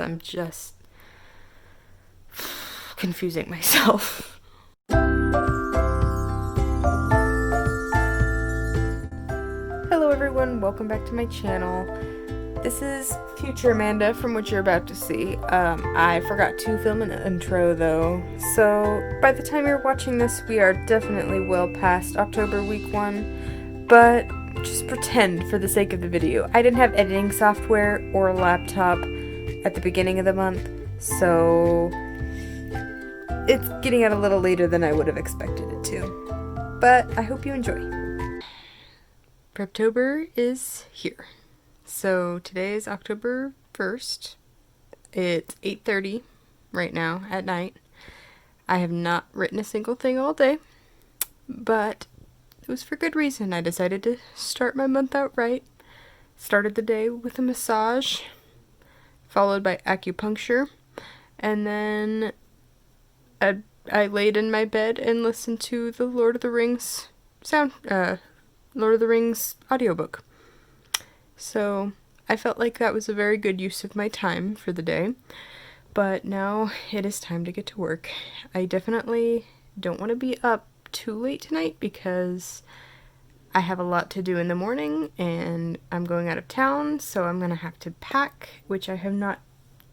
I'm just confusing myself. Hello everyone, welcome back to my channel. This is future Amanda from what you're about to see. I forgot to film an intro though, so by the time you're watching this we are definitely well past October week 1, but just pretend for the sake of the video. I didn't have editing software or a laptop at the beginning of the month, so it's getting out a little later than I would have expected it to. But I hope you enjoy. Preptober is here. So today is October 1st. It's 8:30 right now at night. I have not written a single thing all day, but it was for good reason. I decided to start my month out right. Started the day with a massage, followed by acupuncture, and then I laid in my bed and listened to the Lord of the Rings audiobook. So I felt like that was a very good use of my time for the day, but now it is time to get to work. I definitely don't want to be up too late tonight because I have a lot to do in the morning and I'm going out of town, so I'm gonna have to pack, which I have not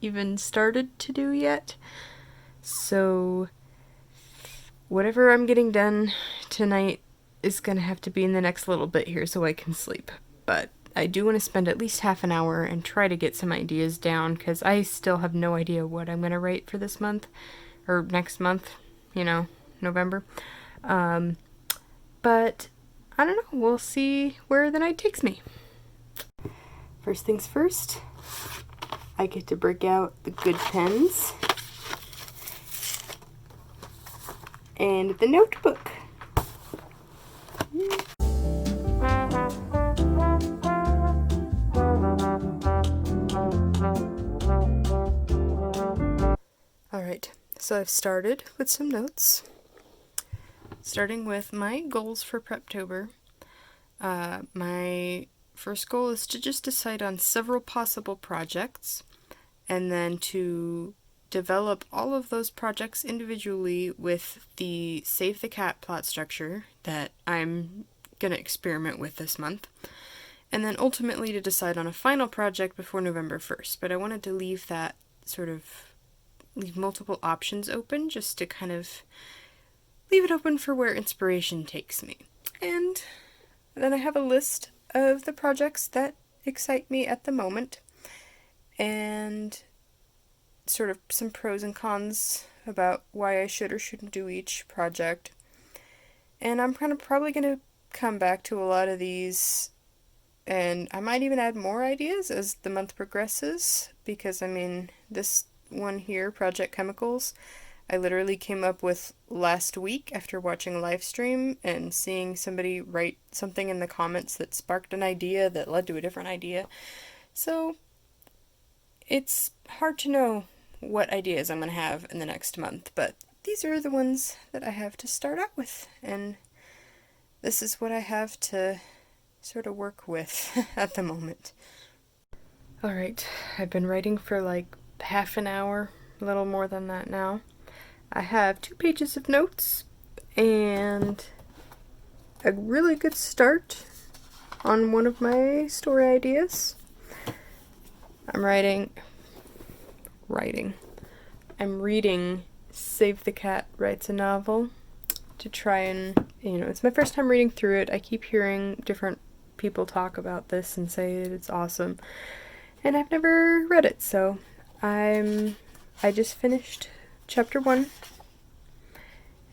even started to do yet. So whatever I'm getting done tonight is gonna have to be in the next little bit here so I can sleep. But I do want to spend at least half an hour and try to get some ideas down because I still have no idea what I'm gonna write for this month or next month, November. But I don't know, we'll see where the night takes me. First things first, I get to break out the good pens and the notebook. Alright, so I've started with some notes. Starting with my goals for Preptober. My first goal is to just decide on several possible projects and then to develop all of those projects individually with the Save the Cat plot structure that I'm going to experiment with this month. And then ultimately to decide on a final project before November 1st. But I wanted to leave multiple options open just to kind of leave it open for where inspiration takes me. And then I have a list of the projects that excite me at the moment and sort of some pros and cons about why I should or shouldn't do each project. And I'm probably going to come back to a lot of these, and I might even add more ideas as the month progresses, because this one here, Project Chemicals, I literally came up with last week after watching a live stream and seeing somebody write something in the comments that sparked an idea that led to a different idea. So it's hard to know what ideas I'm going to have in the next month, but these are the ones that I have to start out with, and this is what I have to sort of work with at the moment. Alright, I've been writing for like half an hour, a little more than that now. I have 2 pages of notes and a really good start on one of my story ideas. I'm reading Save the Cat Writes a Novel to try and, it's my first time reading through it. I keep hearing different people talk about this and say that it's awesome, and I've never read it, so I just finished chapter 1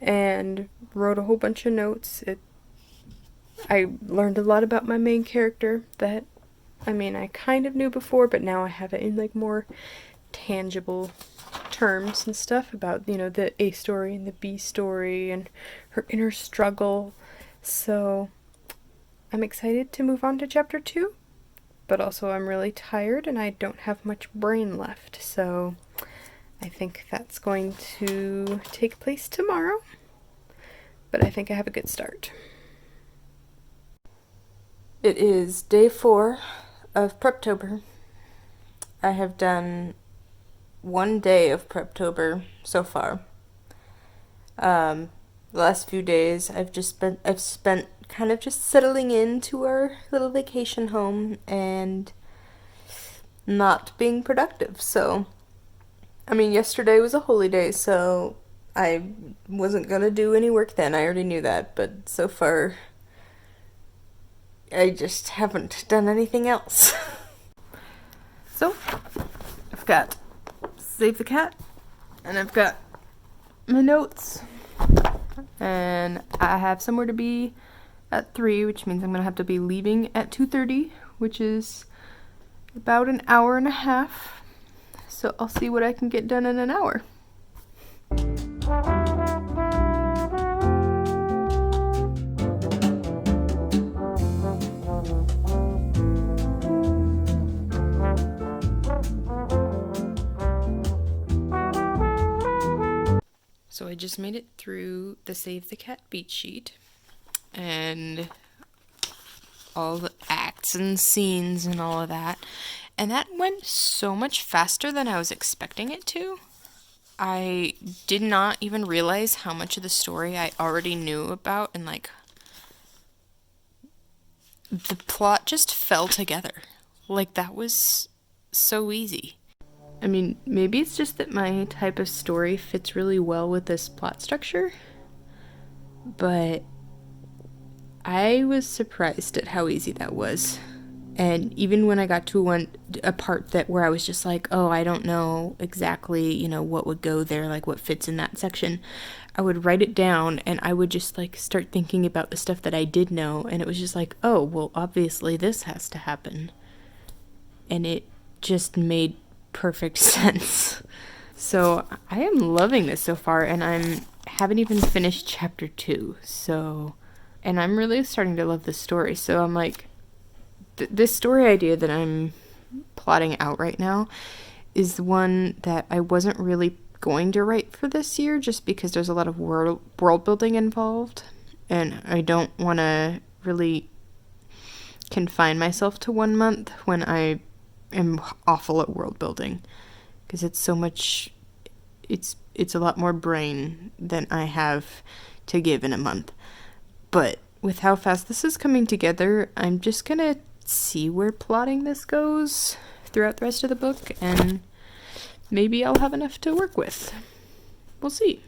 and wrote a whole bunch of notes. I learned a lot about my main character that, I kind of knew before, but now I have it in like more tangible terms and stuff about, the A story and the B story and her inner struggle. So I'm excited to move on to chapter 2, but also I'm really tired and I don't have much brain left, so I think that's going to take place tomorrow, but I think I have a good start. It is day 4 of Preptober. I have done one day of Preptober so far. The last few days I've spent kind of just settling into our little vacation home and not being productive. So, I mean, yesterday was a holy day, so I wasn't gonna do any work then. I already knew that, but so far I just haven't done anything else. So, I've got Save the Cat, and I've got my notes, and I have somewhere to be at 3, which means I'm gonna have to be leaving at 2:30, which is about an hour and a half. So I'll see what I can get done in an hour. So I just made it through the Save the Cat beat sheet and all the acts and scenes and all of that. And that went so much faster than I was expecting it to. I did not even realize how much of the story I already knew about, and like the plot just fell together. Like that was so easy. I mean, maybe it's just that my type of story fits really well with this plot structure, but I was surprised at how easy that was. And even when I got to a part where I was just like, oh, I don't know exactly, what would go there, like what fits in that section, I would write it down and I would just like start thinking about the stuff that I did know, and it was just like, oh, well, obviously this has to happen. And it just made perfect sense. So I am loving this so far, and I haven't even finished chapter 2, and I'm really starting to love this story. So I'm like, this story idea that I'm plotting out right now is the one that I wasn't really going to write for this year, just because there's a lot of world building involved, and I don't want to really confine myself to 1 month when I am awful at world building, because it's so much, it's a lot more brain than I have to give in a month. But with how fast this is coming together, I'm just gonna see where plotting this goes throughout the rest of the book, and maybe I'll have enough to work with. We'll see.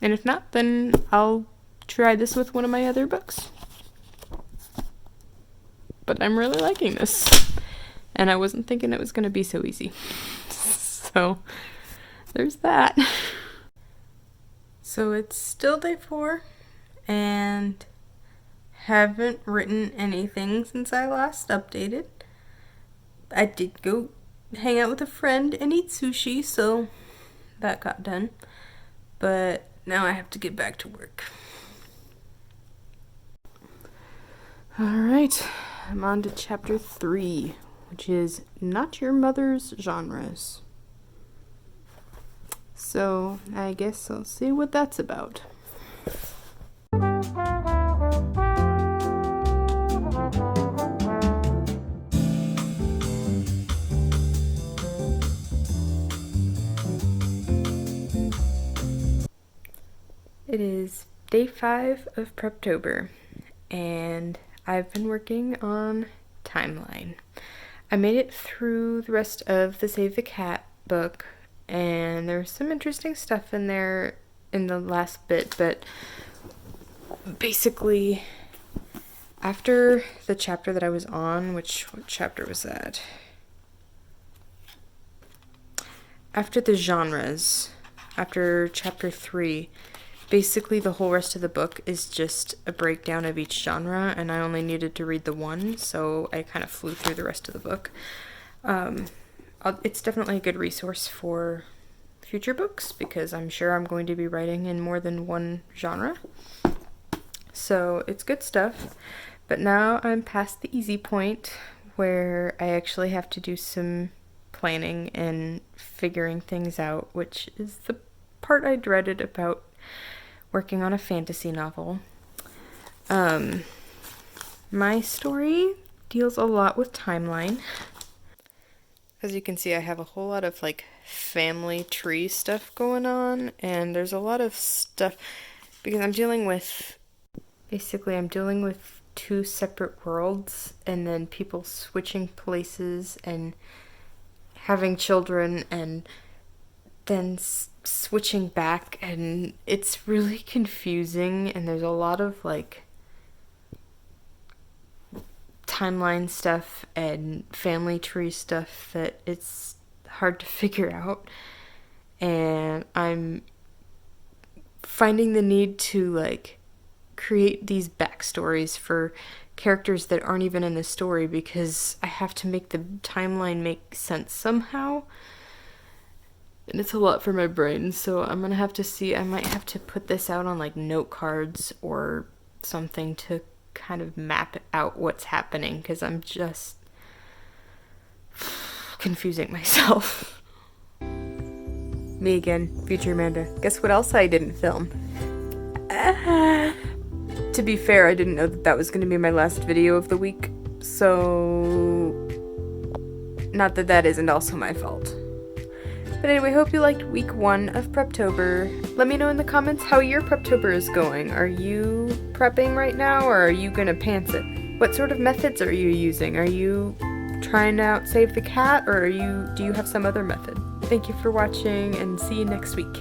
And if not, then I'll try this with one of my other books. But I'm really liking this, and I wasn't thinking it was going to be so easy. So there's that. So it's still day 4, and haven't written anything since I last updated. I did go hang out with a friend and eat sushi, so that got done. But now I have to get back to work. Alright, I'm on to chapter 3, which is Not Your Mother's Genres. So I guess I'll see what that's about. It is day 5 of Preptober, and I've been working on Timeline. I made it through the rest of the Save the Cat book, and there's some interesting stuff in there in the last bit, but basically after the chapter that I was on, what chapter was that? After the genres, after chapter 3, basically the whole rest of the book is just a breakdown of each genre, and I only needed to read the one, so I kind of flew through the rest of the book. It's definitely a good resource for future books, because I'm sure I'm going to be writing in more than one genre. So it's good stuff. But now I'm past the easy point where I actually have to do some planning and figuring things out, which is the part I dreaded about working on a fantasy novel. My story deals a lot with timeline. As you can see, I have a whole lot of family tree stuff going on, and there's a lot of stuff because I'm dealing with two separate worlds, and then people switching places and having children and then switching back, and it's really confusing, and there's a lot of like timeline stuff and family tree stuff that it's hard to figure out, and I'm finding the need to like create these backstories for characters that aren't even in the story because I have to make the timeline make sense somehow. And it's a lot for my brain, so I'm gonna have to see. I might have to put this out on like note cards or something to kind of map out what's happening because I'm just confusing myself. Me again, future Amanda. Guess what else I didn't film? To be fair, I didn't know that was going to be my last video of the week, so not that that isn't also my fault. But anyway, hope you liked week 1 of Preptober. Let me know in the comments how your Preptober is going. Are you prepping right now, or are you gonna pants it? What sort of methods are you using? Are you trying to outsave the cat, or do you have some other method? Thank you for watching, and see you next week.